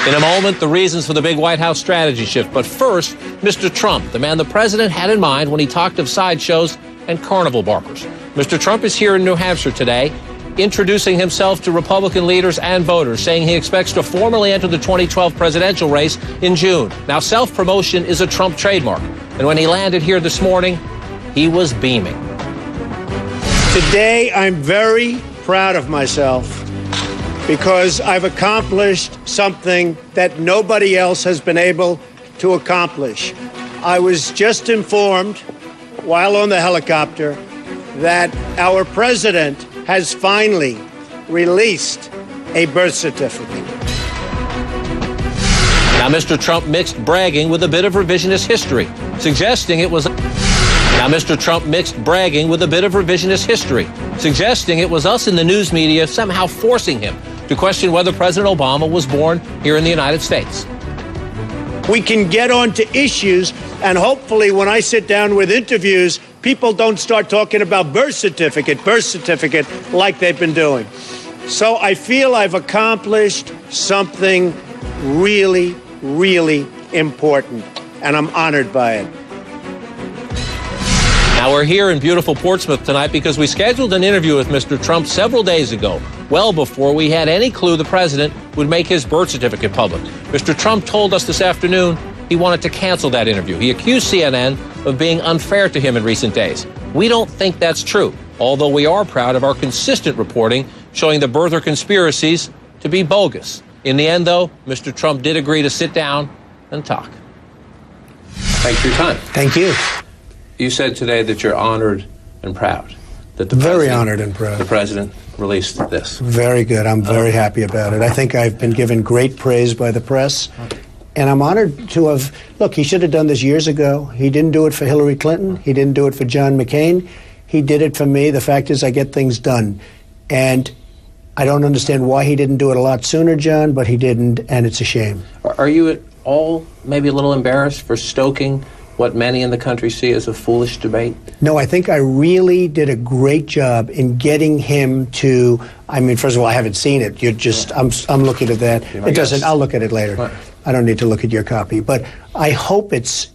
In a moment, the reasons for the big White House strategy shift. But first, Mr. Trump, the man the president had in mind when he talked of sideshows and carnival barkers. Mr. Trump is here in New Hampshire today, introducing himself to Republican leaders and voters, saying he expects to formally enter the 2012 presidential race in June. Now, self-promotion is a Trump trademark. And when he landed here this morning, he was beaming. Today, I'm very proud of myself because I've accomplished something that nobody else has been able to accomplish. I was just informed while on the helicopter that our president has finally released a birth certificate. Now, Mr. Trump mixed bragging with a bit of revisionist history, suggesting it was us in the news media somehow forcing him to question whether President Obama was born here in the United States. We can get on to issues, and hopefully when I sit down with interviews, people don't start talking about birth certificate, like they've been doing. So I feel I've accomplished something really, really important, and I'm honored by it. Now, we're here in beautiful Portsmouth tonight because we scheduled an interview with Mr. Trump several days ago, well before we had any clue the president would make his birth certificate public. Mr. Trump told us this afternoon he wanted to cancel that interview. He accused CNN of being unfair to him in recent days. We don't think that's true, although we are proud of our consistent reporting showing the birther conspiracies to be bogus. In the end, though, Mr. Trump did agree to sit down and talk. Thanks for your time. Thank you. You said today that you're honored and proud that Very honored and proud. The president released this. Very good. I'm very happy about it. I think I've been given great praise by the press. And I'm honored to have, look, he should have done this years ago. He didn't do it for Hillary Clinton. He didn't do it for John McCain. He did it for me. The fact is I get things done. And I don't understand why he didn't do it a lot sooner, John, but he didn't, and it's a shame. Are you at all maybe a little embarrassed for stoking what many in the country see as a foolish debate? No, I think I really did a great job in getting him to, I mean, first of all, I haven't seen it. You're just, I'm looking at that. It doesn't, I'll look at it later. Right. I don't need to look at your copy. But I hope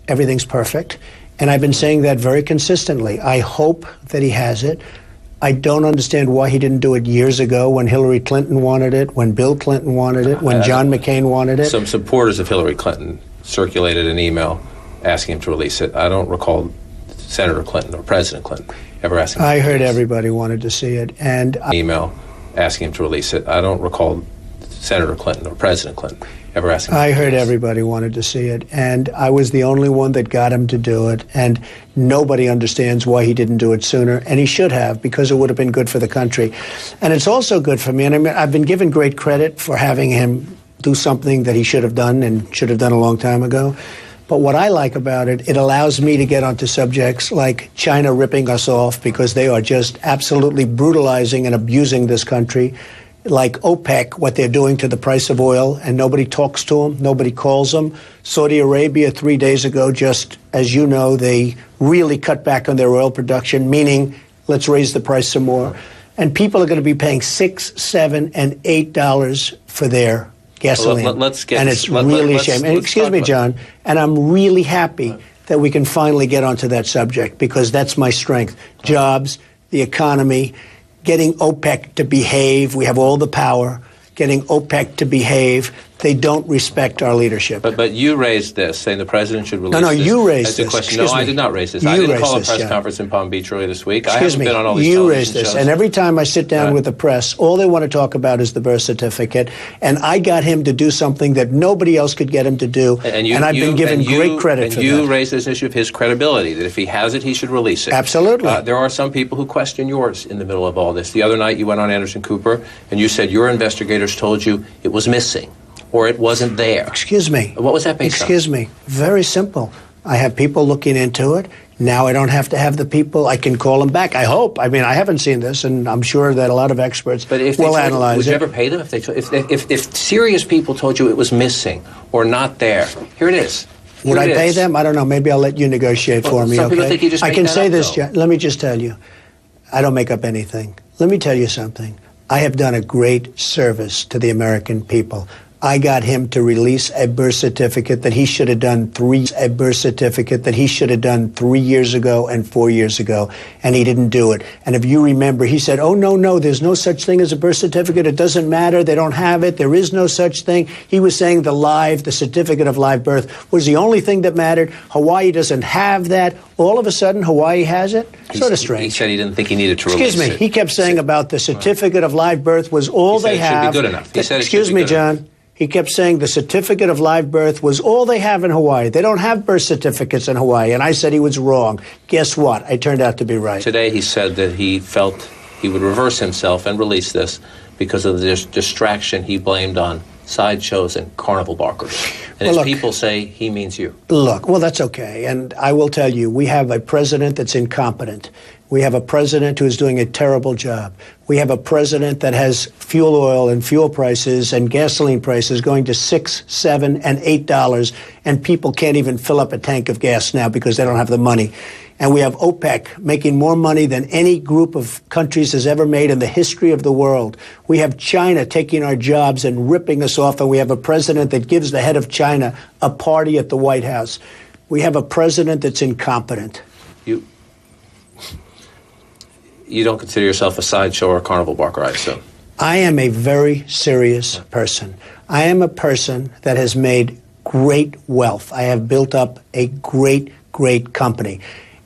everything's perfect. And I've been saying that very consistently. I hope that he has it. I don't understand why he didn't do it years ago when Hillary Clinton wanted it, when Bill Clinton wanted it, when John McCain wanted it. Some supporters of Hillary Clinton circulated an email asking him to release it. I don't recall Senator Clinton or President Clinton ever asking him to I heard everybody wanted to see it. And email asking him to release it. I don't recall Senator Clinton or President Clinton ever asking him I heard everybody wanted to see it. And I was the only one that got him to do it. And nobody understands why he didn't do it sooner. And he should have, because it would have been good for the country. And it's also good for me. And I mean, I've been given great credit for having him do something that he should have done and should have done a long time ago. But what I like about it, it allows me to get onto subjects like China ripping us off because they are just absolutely brutalizing and abusing this country, like OPEC, what they're doing to the price of oil, and nobody talks to them, nobody calls them. Saudi Arabia 3 days ago, just as you know, they really cut back on their oil production, meaning let's raise the price some more. And people are going to be paying $6, $7, and $8 for their gasoline. Well, and it's really a shame. And excuse me, John, and I'm really happy that we can finally get onto that subject because that's my strength. Jobs, the economy, getting OPEC to behave. We have all the power. Getting OPEC to behave. They don't respect our leadership. But you raised this, saying the president should release this. No, you raised this. Question. No, I did not raise this. I didn't call a press conference in Palm Beach earlier this week. I haven't been on all these you raised this. shows. And every time I sit down with the press, all they want to talk about is the birth certificate. And I got him to do something that nobody else could get him to do. And I've been given great credit for that. And you raised this issue of his credibility, that if he has it, he should release it. Absolutely. There are some people who question yours in the middle of all this. The other night you went on Anderson Cooper and you said your investigators told you it was missing or it wasn't there. Excuse me. What was that based on? Excuse me. Very simple. I have people looking into it. Now I don't have to have the people. I can call them back. I hope. I mean, I haven't seen this, and I'm sure that a lot of experts will analyze it. Would you ever pay them if serious people told you it was missing or not there? Here it is. Would I pay them? I don't know. Maybe I'll let you negotiate for me. Some people think you just make that up, I can say this, though. Let me just tell you. I don't make up anything. Let me tell you something. I have done a great service to the American people. I got him to release a birth certificate that he should have done 3 years ago and 4 years ago, and he didn't do it. And if you remember, he said, oh, no, there's no such thing as a birth certificate. It doesn't matter. They don't have it. There is no such thing. He was saying the certificate of live birth was the only thing that mattered. Hawaii doesn't have that. All of a sudden, Hawaii has it? Sort of strange. He said he didn't think he needed to release it. Excuse me. He kept saying about the certificate of live birth was all they have. It should be good enough. He said it Excuse should be me, good John. enough. He kept saying the certificate of live birth was all they have in Hawaii. They don't have birth certificates in Hawaii. And I said he was wrong. Guess what? I turned out to be right. Today he said that he felt he would reverse himself and release this because of the distraction he blamed on sideshows and carnival barkers. And as people say, he means you. Look, well, that's okay. And I will tell you, we have a president that's incompetent. We have a president who is doing a terrible job. We have a president that has fuel oil and fuel prices and gasoline prices going to $6, $7, and $8, and people can't even fill up a tank of gas now because they don't have the money. And we have OPEC making more money than any group of countries has ever made in the history of the world. We have China taking our jobs and ripping us off, and we have a president that gives the head of China a party at the White House. We have a president that's incompetent. You don't consider yourself a sideshow or a carnival barker, I assume. I am a very serious person. I am a person that has made great wealth. I have built up a great company.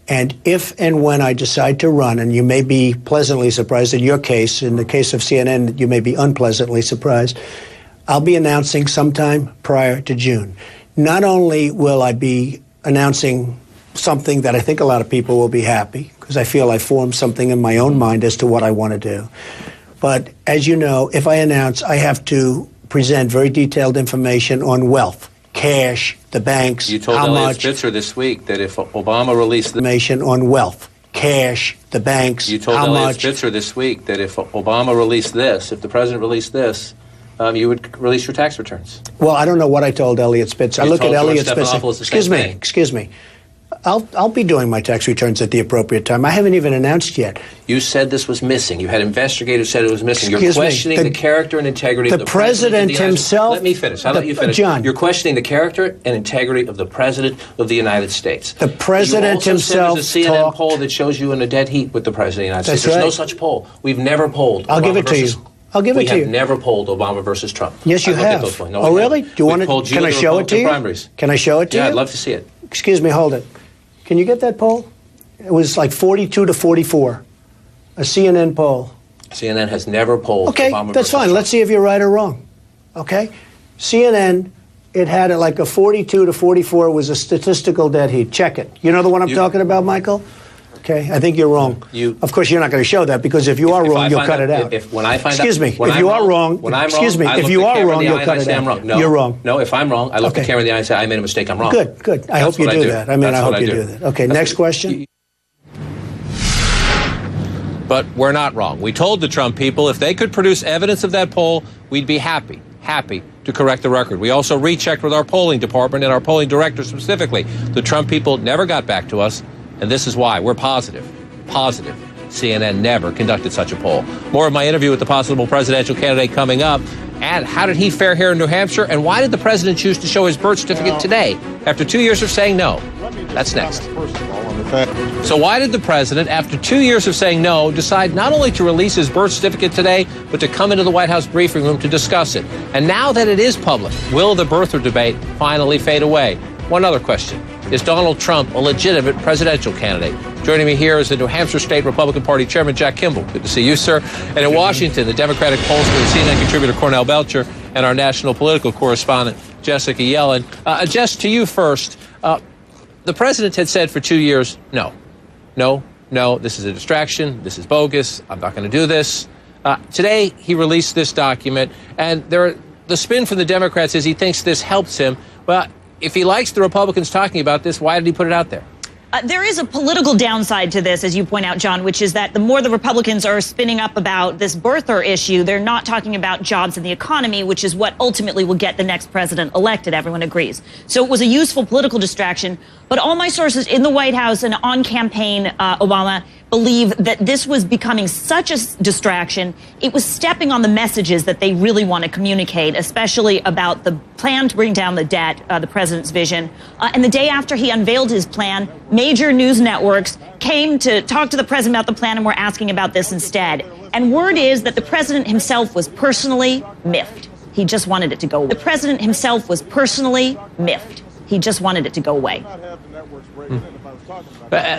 And if and when I decide to run, and you may be pleasantly surprised in your case, in the case of CNN, you may be unpleasantly surprised, I'll be announcing sometime prior to June. Not only will I be announcing something that I think a lot of people will be happy, because I feel I formed something in my own mind as to what I want to do. But as you know, if I announce, I have to present very detailed information on wealth, cash, the banks, you told how Elliot much. Spitzer this week that if Obama released the information on wealth, cash, the banks, you told how Elliot much. Spitzer this week that if Obama released this, if the president released this, you would release your tax returns. Well, I don't know what I told Elliot Spitzer. I look at Elliot Spitzer. Excuse me. I'll be doing my tax returns at the appropriate time. I haven't even announced yet. You said this was missing. You had investigators said it was missing. You're questioning the character and integrity of the president himself. Let me finish. I'll let you finish. John. You're questioning the character and integrity of the president of the United States. The president himself. There's a CNN poll that shows you in a dead heat with the president of the United States. There's no such poll. We've never polled. I'll give it to you. I'll give it to you. We have never polled Obama versus Trump. Yes, you have. Oh, really? Do you want to? Can I show it to you? Primaries. Can I show it to you? Yeah, I'd love to see it. Excuse me, hold it. Can you get that poll? It was like 42 to 44, a CNN poll. CNN has never polled Okay, Obama that's fine. Trump. Let's see if you're right or wrong. Okay? CNN, it had like a 42 to 44 was a statistical dead heat. Check it. You know the one I'm talking about, Michael? Okay, I think you're wrong. Of course, you're not going to show that because if you are wrong, you'll cut it out. When I find excuse me, out, if you are wrong, excuse me, if you are wrong, you'll cut it out. No, you're wrong. No, if I'm wrong, I look the camera in the eye and say, I made a mistake, I'm wrong. Good. I hope you do that. I mean, I hope you do that. Okay, next question. But we're not wrong. We told the Trump people if they could produce evidence of that poll, we'd be happy to correct the record. We also rechecked with our polling department and our polling director specifically. The Trump people never got back to us, and this is why. We're positive. CNN never conducted such a poll. More of my interview with the possible presidential candidate coming up. And how did he fare here in New Hampshire? And why did the president choose to show his birth certificate today after 2 years of saying no? That's next. So why did the president, after 2 years of saying no, decide not only to release his birth certificate today, but to come into the White House briefing room to discuss it? And now that it is public, will the birther debate finally fade away? One other question. Is Donald Trump a legitimate presidential candidate? Joining me here is the New Hampshire State Republican Party Chairman Jack Kimball. Good to see you, sir. And in Washington, the Democratic pollster, CNN contributor Cornell Belcher, and our national political correspondent Jessica Yellen. Jess, to you first. The president had said for 2 years, no, this is a distraction. This is bogus. I'm not going to do this. Today, he released this document, and the spin from the Democrats is he thinks this helps him. Well, if he likes the Republicans talking about this, why did he put it out there? There is a political downside to this, as you point out, John, which is that the more the Republicans are spinning up about this birther issue, they're not talking about jobs and the economy, which is what ultimately will get the next president elected. Everyone agrees. So it was a useful political distraction. But all my sources in the White House and on campaign Obama believe that this was becoming such a distraction. It was stepping on the messages that they really want to communicate, especially about the plan to bring down the debt, the president's vision. And the day after he unveiled his plan, major news networks came to talk to the president about the plan and were asking about this instead. And word is that the president himself was personally miffed. He just wanted it to go away. The president himself was personally miffed. He just wanted it to go away.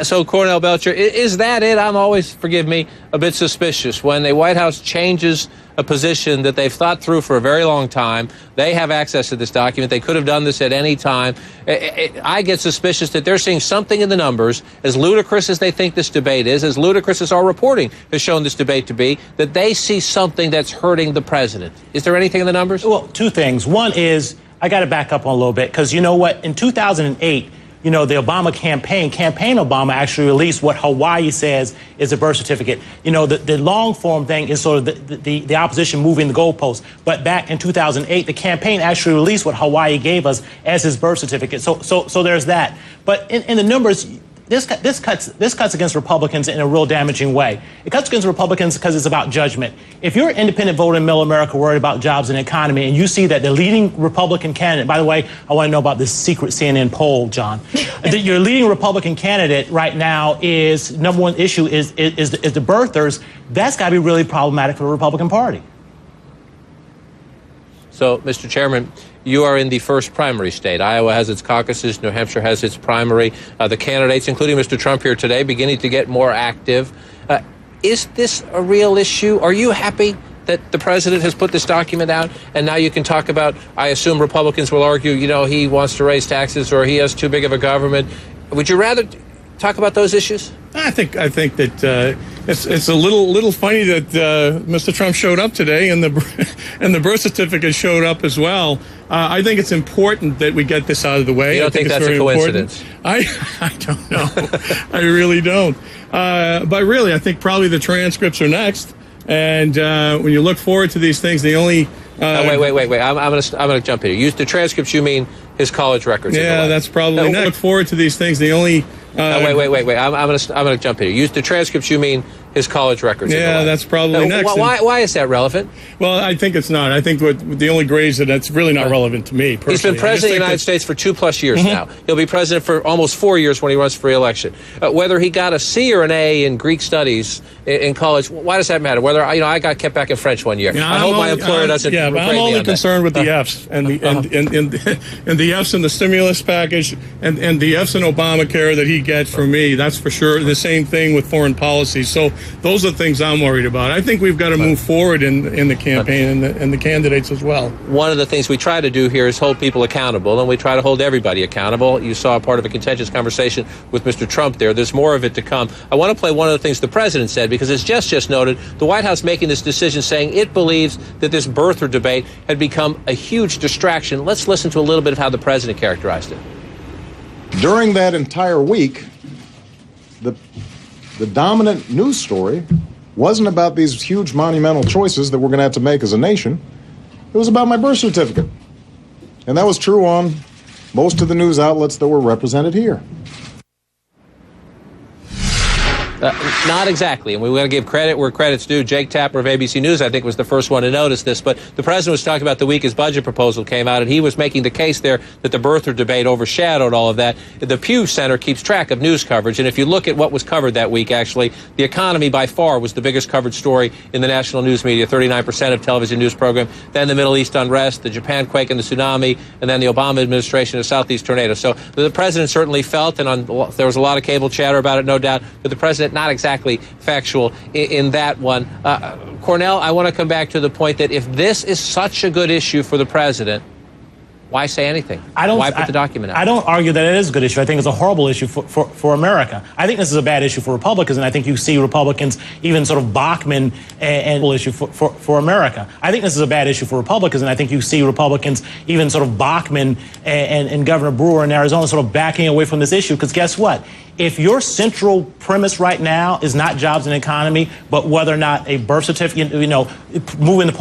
So, Cornell Belcher, is that it? I'm always, forgive me, a bit suspicious. When the White House changes a position that they've thought through for a very long time, they have access to this document. They could have done this at any time. I get suspicious that they're seeing something in the numbers, as ludicrous as they think this debate is, as ludicrous as our reporting has shown this debate to be, that they see something that's hurting the president. Is there anything in the numbers? Well, two things. One is, I got to back up on a little bit, because you know what? In 2008, the Obama campaign Obama actually released what Hawaii says is a birth certificate. The long form thing is sort of the opposition moving the goalposts. But back in 2008, the campaign actually released what Hawaii gave us as his birth certificate. So there's that. But in the numbers, this cuts against Republicans in a real damaging way. It cuts against Republicans because it's about judgment. If you're an independent voter in middle America worried about jobs and economy, and you see that the leading Republican candidate, by the way, I want to know about this secret CNN poll, John. Your leading Republican candidate right now is, number one issue is the birthers. That's got to be really problematic for the Republican Party. So, Mr. Chairman, you are in the first primary state. Iowa has its caucuses. New Hampshire has its primary. The candidates, including Mr. Trump here today, beginning to get more active. Is this a real issue? Are you happy that the president has put this document out? And now you can talk about, I assume Republicans will argue, he wants to raise taxes or he has too big of a government. Would you rather talk about those issues? I think that it's a little funny that Mr. Trump showed up today and the birth certificate showed up as well. I think it's important that we get this out of the way. You don't think that's a coincidence? I don't know. I really don't. But really, I think probably the transcripts are next. And when you look forward to these things, the only wait. I'm gonna jump in here. Use the transcripts. You mean his college records? Yeah, that's probably next. Look forward to these things. The only wait. I'm gonna jump in here. Use the transcripts. You mean his college records? Yeah, that's probably next. Why is that relevant? Well, I think it's not. I think the only grades that's really not relevant to me personally. He's been president of the United States for 2+ years now. He'll be president for almost 4 years when he runs for re-election. Whether he got a C or an A in Greek studies in college, why does that matter? Whether I got kept back in French one year. I hope my employer doesn't. Yeah, but I'm only concerned with the Fs and the Fs in the stimulus package and the Fs in Obamacare that he gets from me. That's for sure. The same thing with foreign policy. So those are the things I'm worried about. I think we've got to move forward in the campaign and the candidates as well. One of the things we try to do here is hold people accountable, and we try to hold everybody accountable. You saw part of a contentious conversation with Mr. Trump there. There's more of it to come. I want to play one of the things the president said, because as just noted, the White House making this decision saying it believes that this birther debate had become a huge distraction. Let's listen to a little bit of how the president characterized it. During that entire week, the dominant news story wasn't about these huge monumental choices that we're going to have to make as a nation. It was about my birth certificate. And that was true on most of the news outlets that were represented here. Not exactly, and we want to give credit where credit's due. Jake Tapper of ABC News, I think, was the first one to notice this, but the president was talking about the week his budget proposal came out, and he was making the case there that the birther debate overshadowed all of that. The Pew Center keeps track of news coverage, and if you look at what was covered that week, actually, the economy by far was the biggest covered story in the national news media, 39% of television news program, then the Middle East unrest, the Japan quake and the tsunami, and then the Obama administration, the Southeast tornado. So the president certainly felt, and there was a lot of cable chatter about it, no doubt, but the president not exactly factual in that one. Cornell, I want to come back to the point that if this is such a good issue for the president, why say anything? Why put the document out? I don't argue that it is a good issue. I think it's a horrible issue for America. I think this is a bad issue for Republicans, and I think you see Republicans, even sort of Bachmann, and issue for America. I think this is a bad issue for Republicans, and I think you see Republicans, even sort of Bachmann and Governor Brewer in Arizona, sort of backing away from this issue. Because guess what? If your central premise right now is not jobs and economy, but whether or not a birth certificate, moving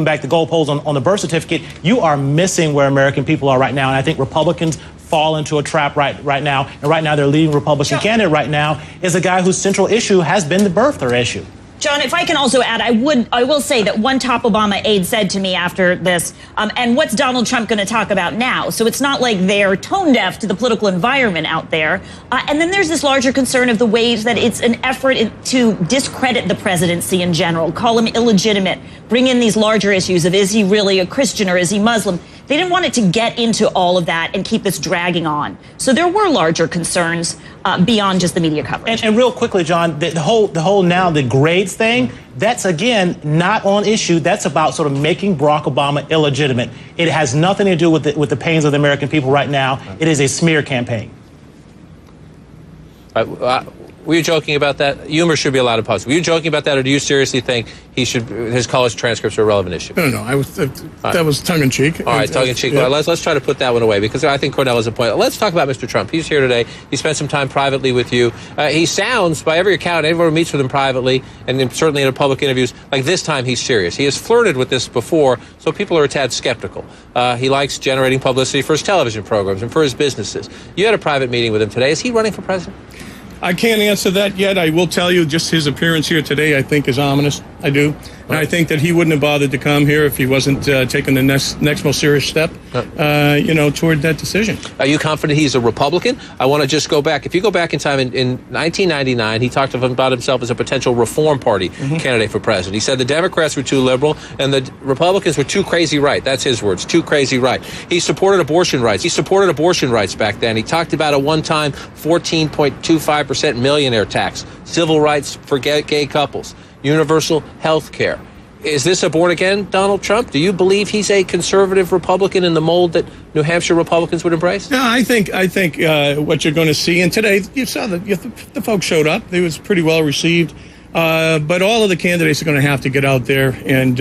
back the goalposts on the birth certificate, you are missing where American people are right now. And I think Republicans fall into a trap right now. And right now, their leading Republican candidate right now is a guy whose central issue has been the birther issue. John, if I can also add, I will say that one top Obama aide said to me after this, and what's Donald Trump going to talk about now? So it's not like they're tone deaf to the political environment out there. And then there's this larger concern of the ways that it's an effort to discredit the presidency in general, call him illegitimate, bring in these larger issues of is he really a Christian or is he Muslim? They didn't want it to get into all of that and keep this dragging on. So there were larger concerns beyond just the media coverage. And real quickly, John, the whole now the grades thing, that's again not on issue. That's about sort of making Barack Obama illegitimate. It has nothing to do with the pains of the American people right now. It is a smear campaign. Were you joking about that? Humor should be allowed in politics. Were you joking about that, or do you seriously think his college transcripts are a relevant issue? No. That was tongue-in-cheek. All right, tongue-in-cheek. Yeah. Well, let's try to put that one away, because I think Cornell has a point. Let's talk about Mr. Trump. He's here today. He spent some time privately with you. He sounds, by every account, anyone who meets with him privately, and certainly in public interviews, like this time he's serious. He has flirted with this before, so people are a tad skeptical. He likes generating publicity for his television programs and for his businesses. You had a private meeting with him today. Is he running for president? I can't answer that yet. I will tell you just his appearance here today, I think, is ominous. I do. And I think that he wouldn't have bothered to come here if he wasn't taking the next most serious step, toward that decision. Are you confident he's a Republican? I want to just go back. If you go back in time, in 1999, he talked about himself as a potential Reform Party candidate for president. He said the Democrats were too liberal and the Republicans were too crazy right. That's his words, too crazy right. He supported abortion rights. He supported abortion rights back then. He talked about a one-time 14.25% millionaire tax, civil rights for gay couples, universal health care. Is this a born-again Donald Trump? Do you believe he's a conservative Republican in the mold that New Hampshire Republicans would embrace? No, I think what you're going to see, and today you saw the folks showed up. They was pretty well received. But all of the candidates are going to have to get out there and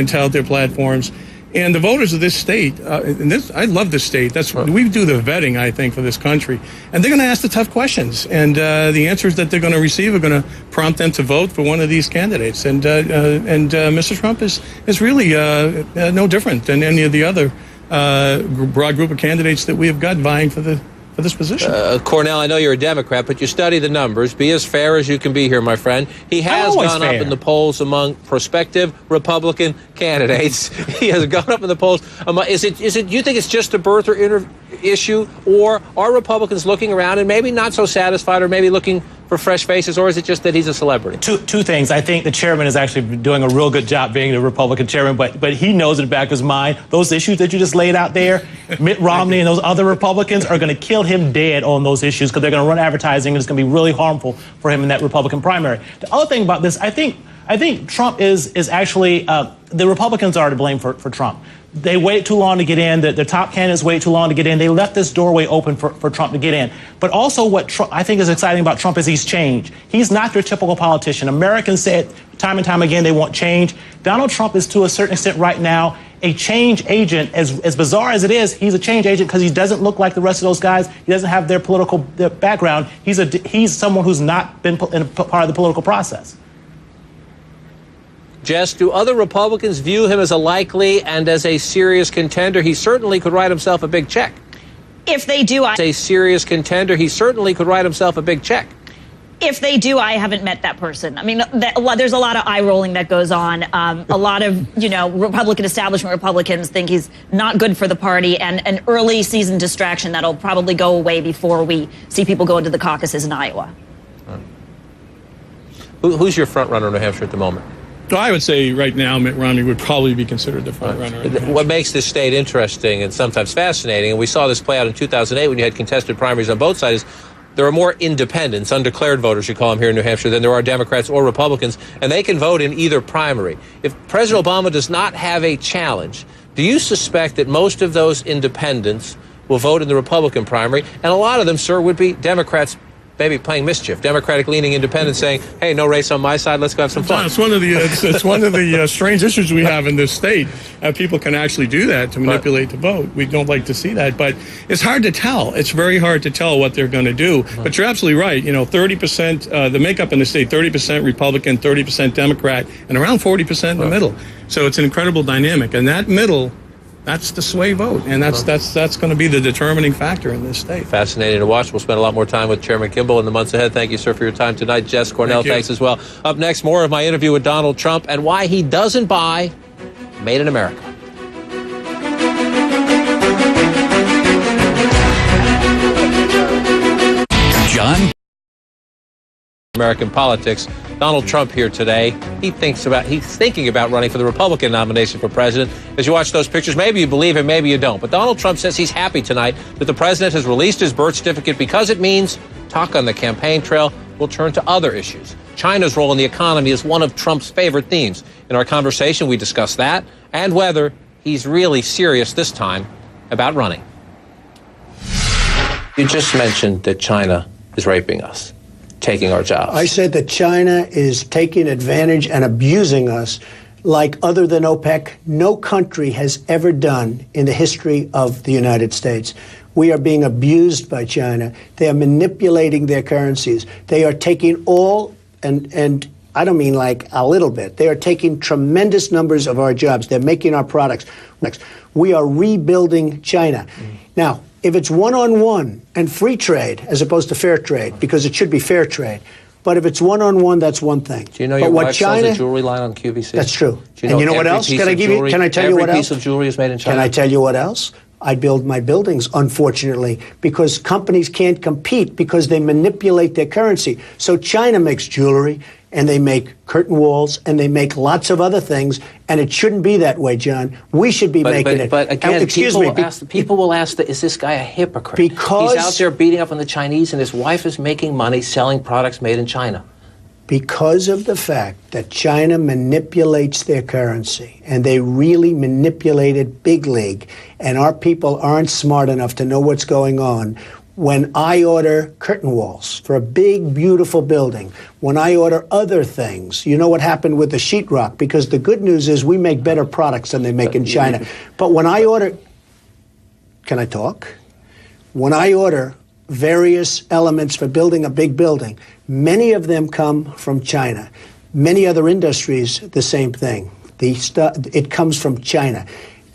tout their platforms. And the voters of this state, I love this state. We do the vetting, I think, for this country. And they're going to ask the tough questions. And the answers that they're going to receive are going to prompt them to vote for one of these candidates. And Mr. Trump is really no different than any of the other broad group of candidates that we have got vying for this position. Cornell, I know you're a Democrat, but you study the numbers. Be as fair as you can be here, my friend. He has gone up in the polls among prospective Republican candidates. He has gone up in the polls. Is it? You think it's just a birther issue, or are Republicans looking around and maybe not so satisfied, or maybe looking for fresh faces, or is it just that he's a celebrity? Two things. I think the chairman is actually doing a real good job being the Republican chairman, but he knows in the back of his mind, those issues that you just laid out there, Mitt Romney and those other Republicans are going to kill him dead on those issues because they're going to run advertising and it's going to be really harmful for him in that Republican primary. The other thing about this, I think Trump is actually, the Republicans are to blame for Trump. They wait too long to get in. The top candidates wait too long to get in. They left this doorway open for Trump to get in. But also what Trump, I think is exciting about Trump is he's changed. He's not your typical politician. Americans said time and time again they want change. Donald Trump is to a certain extent right now a change agent. As bizarre as it is, he's a change agent because he doesn't look like the rest of those guys. He doesn't have their political background. He's someone who's not been part of the political process. Jess, do other Republicans view him as a likely and as a serious contender? He certainly could write himself a big check. If they do, As a serious contender, he certainly could write himself a big check. If they do, I haven't met that person. I mean, there's a lot of eye rolling that goes on. A lot of, Republican establishment Republicans think he's not good for the party, and an early season distraction that'll probably go away before we see people go into the caucuses in Iowa. Who's your front runner in New Hampshire at the moment? Well, I would say right now Mitt Romney would probably be considered the front runner. What makes this state interesting and sometimes fascinating, and we saw this play out in 2008 when you had contested primaries on both sides, there are more independents, undeclared voters, you call them here in New Hampshire, than there are Democrats or Republicans, and they can vote in either primary. If President Obama does not have a challenge, do you suspect that most of those independents will vote in the Republican primary, and a lot of them, sir, would be Democrats maybe playing mischief, Democratic-leaning independents saying, hey, no race on my side, let's go have some fun. It's one of the strange issues we have in this state. People can actually do that to manipulate the vote. We don't like to see that, but it's hard to tell. It's very hard to tell what they're going to do. But you're absolutely right. 30%, the makeup in the state, 30% Republican, 30% Democrat, and around 40% in the middle. So it's an incredible dynamic. And that middle that's the sway vote, and that's going to be the determining factor in this state. Fascinating to watch. We'll spend a lot more time with Chairman Kimball in the months ahead. Thank you, sir, for your time tonight. Jess Cornell, thanks as well. Up next, more of my interview with Donald Trump and why he doesn't buy Made in America. John? American politics. Donald Trump here today. He's thinking about running for the Republican nomination for president. As you watch those pictures, maybe you believe him, maybe you don't. But Donald Trump says he's happy tonight that the president has released his birth certificate because it means talk on the campaign trail will turn to other issues. China's role in the economy is one of Trump's favorite themes. In our conversation, we discuss that and whether he's really serious this time about running. You just mentioned that China is raping us, taking our jobs. I said that China is taking advantage and abusing us like, other than OPEC, no country has ever done in the history of the United States. We are being abused by China. They are manipulating their currencies. They are taking all, and I don't mean like a little bit, they are taking tremendous numbers of our jobs. They're making our products. We are rebuilding China. Now, if it's one-on-one and free trade as opposed to fair trade, because it should be fair trade, but if it's one-on-one, that's one thing. Do you know your wife sells a jewelry line on QVC? That's true. And you know what else? Can I tell you what else? Every piece of jewelry is made in China? Can I tell you what else? I build my buildings, unfortunately, because companies can't compete because they manipulate their currency. So China makes jewelry, and they make curtain walls, and they make lots of other things, and it shouldn't be that way, John. We should be making it. But again, people will ask, is this guy a hypocrite? Because he's out there beating up on the Chinese, and his wife is making money selling products made in China. Because of the fact that China manipulates their currency, and they really manipulate it big league, and our people aren't smart enough to know what's going on. When I order curtain walls for a big, beautiful building, when I order other things, you know what happened with the sheetrock? Because the good news is we make better products than they make in China. But when I order, can I talk? When I order various elements for building a big building, many of them come from China. Many other industries, the same thing. It comes from China.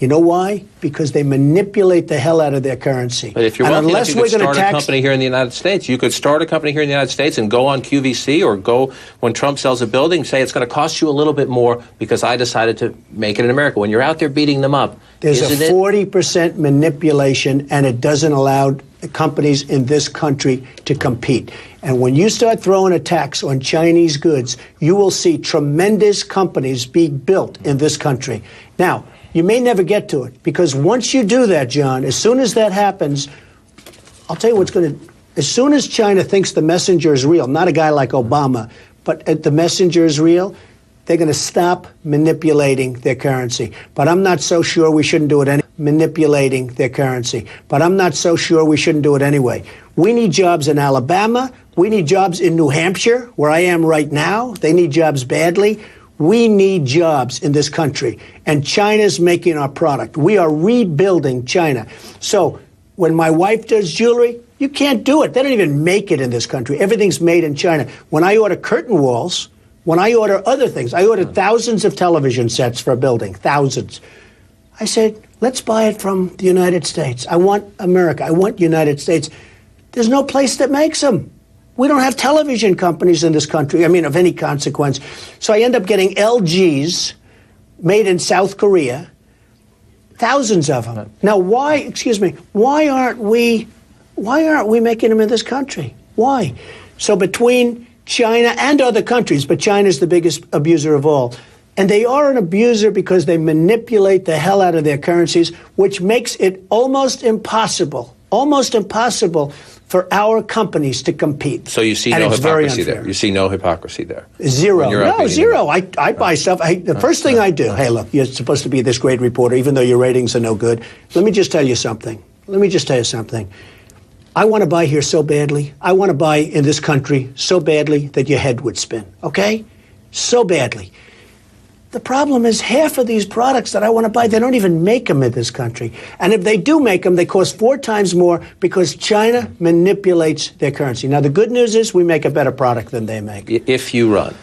You know why? Because they manipulate the hell out of their currency. But if you're wealthy enough, you could start a company here in the United States. You could start a company here in the United States and go on QVC or go when Trump sells a building, say it's going to cost you a little bit more because I decided to make it in America. When you're out there beating them up, there's a 40% manipulation, and it doesn't allow companies in this country to compete. And when you start throwing a tax on Chinese goods, you will see tremendous companies being built in this country. Now, you may never get to it, because once you do that, John, as soon as that happens, I'll tell you what's going to, as soon as China thinks the messenger is real, not a guy like Obama, but the messenger is real, they're going to stop manipulating their currency. But I'm not so sure we shouldn't do it anyway. Manipulating their currency. But I'm not so sure we shouldn't do it anyway. We need jobs in Alabama. We need jobs in New Hampshire, where I am right now. They need jobs badly. We need jobs in this country, and China's making our product. We are rebuilding China. So when my wife does jewelry, you can't do it. They don't even make it in this country. Everything's made in China. When I order curtain walls, when I order other things, I ordered thousands of television sets for a building, thousands. I said, let's buy it from the United States. I want America. I want United States. There's no place that makes them. We don't have television companies in this country, I mean, of any consequence. So I end up getting LGs made in South Korea, thousands of them. Now, why aren't we making them in this country? Why? So between China and other countries, but China's the biggest abuser of all. And they are an abuser because they manipulate the hell out of their currencies, which makes it almost impossible for our companies to compete. So you see no hypocrisy there. You see no hypocrisy there. Zero. No, zero. I buy stuff. The first thing I do, hey, look, you're supposed to be this great reporter, even though your ratings are no good. Let me just tell you something. I want to buy here so badly. I want to buy in this country so badly that your head would spin, okay? So badly. The problem is half of these products that I want to buy, they don't even make them in this country. And if they do make them, they cost 4 times more because China manipulates their currency. Now, the good news is we make a better product than they make. If you run,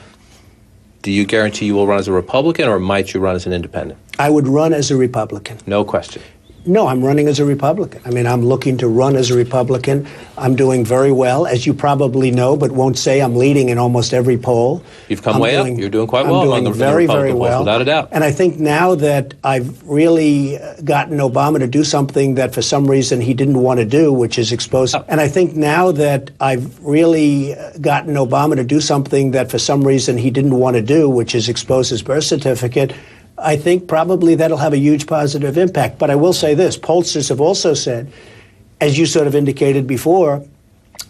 do you guarantee you will run as a Republican, or might you run as an independent? I would run as a Republican. No question. No, I'm running as a Republican. I mean, I'm looking to run as a Republican. I'm doing very well, as you probably know, but won't say. I'm leading in almost every poll. You've come way up. You're doing quite well. I'm doing very, very well. Without a doubt. And I think now that I've really gotten Obama to do something that for some reason he didn't want to do, which is expose. And I think now that I've really gotten Obama to do something that for some reason he didn't want to do, which is expose his birth certificate, I think probably that'll have a huge positive impact. But I will say this, pollsters have also said, as you sort of indicated before,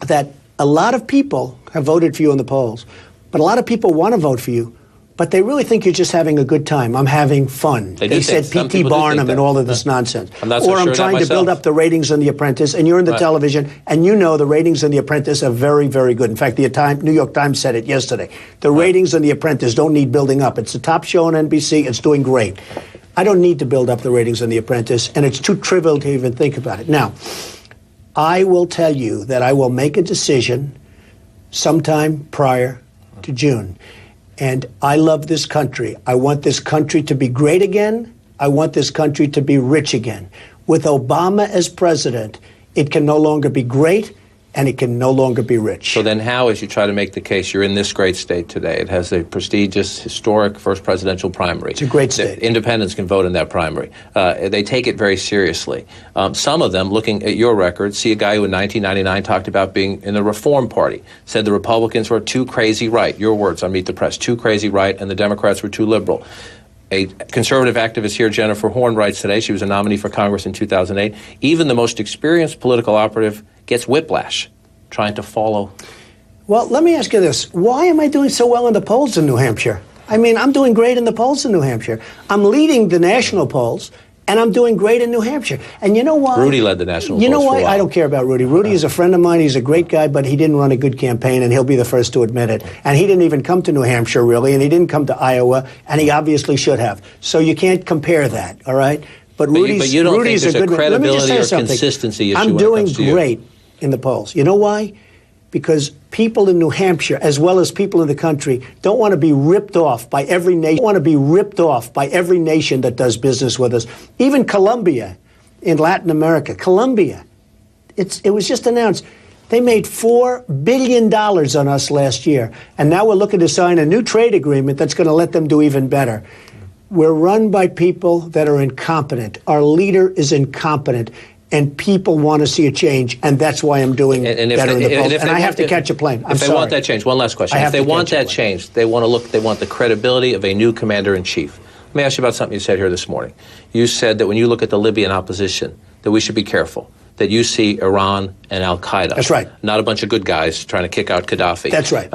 that a lot of people have voted for you in the polls, but a lot of people want to vote for you, but they really think you're just having a good time. I'm having fun. They said P.T. Barnum and all of this nonsense. I'm not so or I'm sure trying to build up the ratings on The Apprentice, and you're in the television, and you know the ratings on The Apprentice are very, very good. In fact, the New York Times said it yesterday. The ratings on The Apprentice don't need building up. It's the top show on NBC. It's doing great. I don't need to build up the ratings on The Apprentice, and it's too trivial to even think about it. Now, I will tell you that I will make a decision sometime prior to June. And I love this country. I want this country to be great again. I want this country to be rich again. With Obama as president, it can no longer be great, and it can no longer be rich. So then how, as you try to make the case, you're in this great state today. It has a prestigious, historic first presidential primary. It's a great state. Independents can vote in that primary. They take it very seriously. Some of them, looking at your record, see a guy who in 1999 talked about being in the Reform Party, said the Republicans were too crazy right. Your words on Meet the Press, too crazy right, and the Democrats were too liberal. A conservative activist here, Jennifer Horn, writes today, she was a nominee for Congress in 2008, even the most experienced political operative gets whiplash trying to follow. Well, let me ask you this. Why am I doing so well in the polls in New Hampshire? I mean, I'm doing great in the polls in New Hampshire. I'm leading the national polls, and I'm doing great in New Hampshire. And you know why? Rudy led the national polls. You know why? For a while. I don't care about Rudy. Rudy is a friend of mine. He's a great guy, but he didn't run a good campaign, and he'll be the first to admit it. And he didn't even come to New Hampshire, really, and he didn't come to Iowa, and he obviously should have. So you can't compare that, all right? But you don't Rudy's think there's a credibility or something. Consistency issue I'm when it doing comes to you? great in the polls. You know why? Because people in New Hampshire, as well as people in the country, don't want to be ripped off by every nation. Want to be ripped off by every nation that does business with us. Even Colombia in Latin America. Colombia. It was just announced. They made $4 billion on us last year. And now we're looking to sign a new trade agreement that's going to let them do even better. We're run by people that are incompetent. Our leader is incompetent. And people want to see a change, and that's why I'm doing better in the polls. And I have to catch a plane. If they want that change, one last question. If they want that change, they want the credibility of a new commander-in-chief. Let me ask you about something you said here this morning. You said that when you look at the Libyan opposition, that we should be careful, that you see Iran and al-Qaeda. That's right. Not a bunch of good guys trying to kick out Gaddafi. That's right.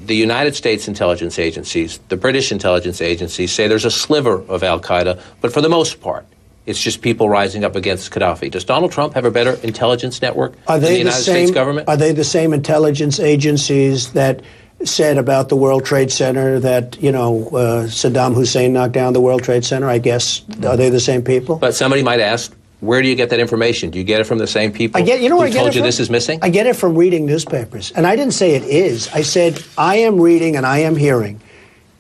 The United States intelligence agencies, the British intelligence agencies say there's a sliver of al-Qaeda, but for the most part, it's just people rising up against Gaddafi. Does Donald Trump have a better intelligence network than the United States government? Are they the same intelligence agencies that said about the World Trade Center that, Saddam Hussein knocked down the World Trade Center, I guess? Are they the same people? But somebody might ask, where do you get that information? Do you get it from the same people who told you this is missing? I get it from reading newspapers. And I didn't say it is. I said I am reading and I am hearing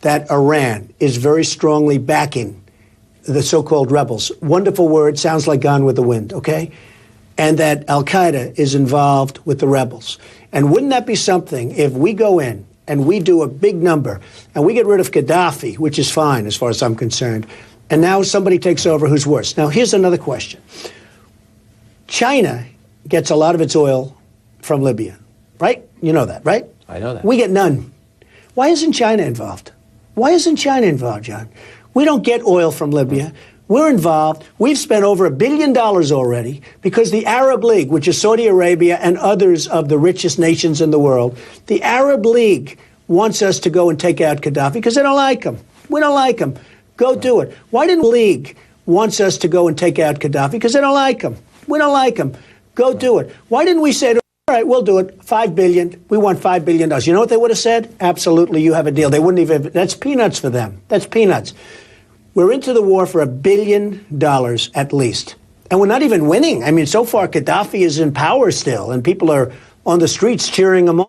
that Iran is very strongly backing the so-called rebels. Wonderful word, sounds like Gone with the Wind, okay? And that al-Qaeda is involved with the rebels. And wouldn't that be something if we go in and we do a big number and we get rid of Gaddafi, which is fine as far as I'm concerned, and now somebody takes over who's worse. Now, here's another question. China gets a lot of its oil from Libya, right? You know that, right? I know that. We get none. Why isn't China involved? Why isn't China involved, John? We don't get oil from Libya. We're involved. We've spent over $1 billion already because the Arab League, which is Saudi Arabia and others of the richest nations in the world, the Arab League wants us to go and take out Gaddafi because they don't like him. We don't like him. Go do it. Why didn't the League wants us to go and take out Gaddafi because they don't like him? We don't like him. Go do it. Why didn't we say, all right, we'll do it. $5 billion. We want $5 billion. You know what they would have said? Absolutely, you have a deal. They wouldn't even. That's peanuts for them. That's peanuts. We're into the war for $1 billion at least. And we're not even winning. I mean, so far, Gaddafi is in power still, and people are on the streets cheering him on.